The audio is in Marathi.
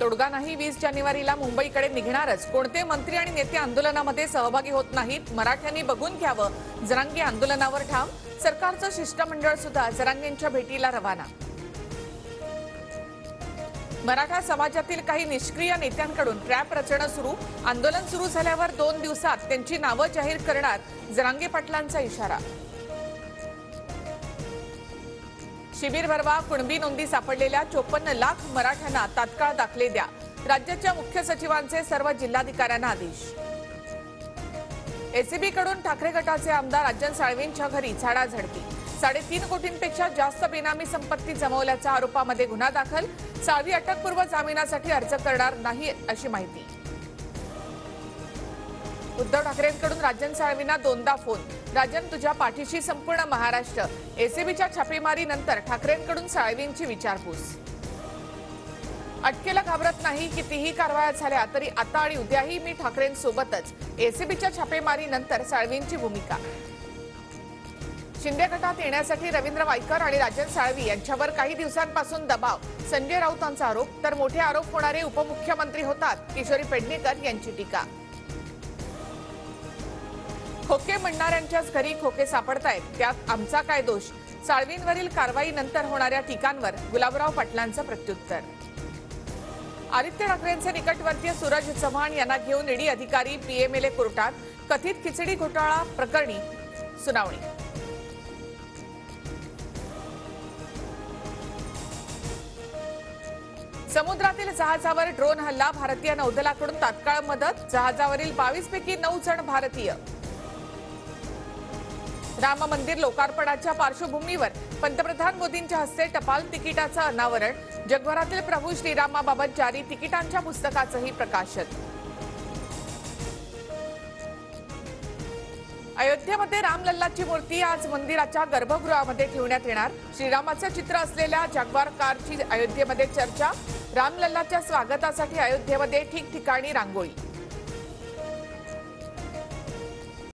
तोडगा नाही. 20 जानेवारीला मुंबईकडे निघणारच. कोणते मंत्री आणि नेते आंदोलनामध्ये सहभागी होत नाहीत. मराठ्यांनी बघून घ्यावं. जरांगे आंदोलनावर ठाम. सरकारचं शिष्टमंडळ सुद्धा जरांगेंच्या भेटीला रवाना. मराठा समाजातील काही निष्क्रिय नेत्यांकडून ट्रॅप रचणं सुरू. आंदोलन सुरू झाल्यावर 2 दिवसात त्यांची नावं जाहीर करणार. जरांगे पाटलांचा इशारा. शिबिर भरवा. कुणबी नोंदी सापडलेल्या 54 लाख मराठ्यांना तात्काळ दाखले द्या. राज्याच्या मुख्य सचिवांचे सर्व जिल्हाधिकाऱ्यांना आदेश. एसीबी कडून ठाकरे गटाचे आमदार राजन साळवींच्या घरी झाडाझडती. 3.5 कोटींपेक्षा जास्त बेनामी संपत्ती जमवल्याच्या आरोपामध्ये गुन्हा दाखल. साळवी अटकपूर्व जामिनासाठी अर्ज करणार नाही अशी माहिती. उद्धव ठाकरेंकडून राजन साळवींना 2दा फोन. राजन, तुझ्या पाठीशी संपूर्ण महाराष्ट्र. एसीबीच्या छापेमारीनंतर ठाकरेंकडून साळवींची विचारपूस. अटकेला घाबरत नाही. कितीही कारवाया झाल्या तरी आता आणि उद्याही मी ठाकरेंसोबतच. एसीबीच्या छापेमारीनंतर साळवींची भूमिका. शिंदे गटात येण्यासाठी रवींद्र वायकर आणि राजन साळवी यांच्यावर काही दिवसांपासून दबाव. संजय राऊतांचा आरोप. तर मोठे आरोप होणारे उपमुख्यमंत्री होतात. किशोरी पेडणेकर यांची टीका. खोके म्हणणाऱ्यांच्याच घरी खोके सापडतायत, त्यात आमचा काय दोष. साळवींवरील कारवाईनंतर होणाऱ्या टीकांवर गुलाबराव पाटलांचं प्रत्युत्तर. आदित्य ठाकरेंचे निकटवर्तीय सूरज चव्हाण यांना घेऊन ईडी अधिकारी पीएमएलए कोर्टात. कथित खिचडी घोटाळा प्रकरणी सुनावणी. समुद्रातील जहाजावर ड्रोन हल्ला. भारतीय नौदलाकडून तात्काळ मदत. जहाजावरील 22 पैकी 9 जण भारतीय. राम मंदिर लोकार्पणाच्या पार्श्वभूमीवर पंतप्रधान मोदींच्या हस्ते टपाल तिकिटाचं अनावरण. जगभरातील प्रभू श्रीरामाबाबत जारी तिकिटांच्या पुस्तकाचंही प्रकाशन. अयोध्येमध्ये रामलल्लाची मूर्ती आज मंदिराच्या गर्भगृहामध्ये ठेवण्यात येणार. श्रीरामाचं चित्र असलेल्या जाग्वार कारची अयोध्येमध्ये चर्चा. रामलल्लाच्या स्वागतासाठी अयोध्येमध्ये ठिकठिकाणी रांगोळी.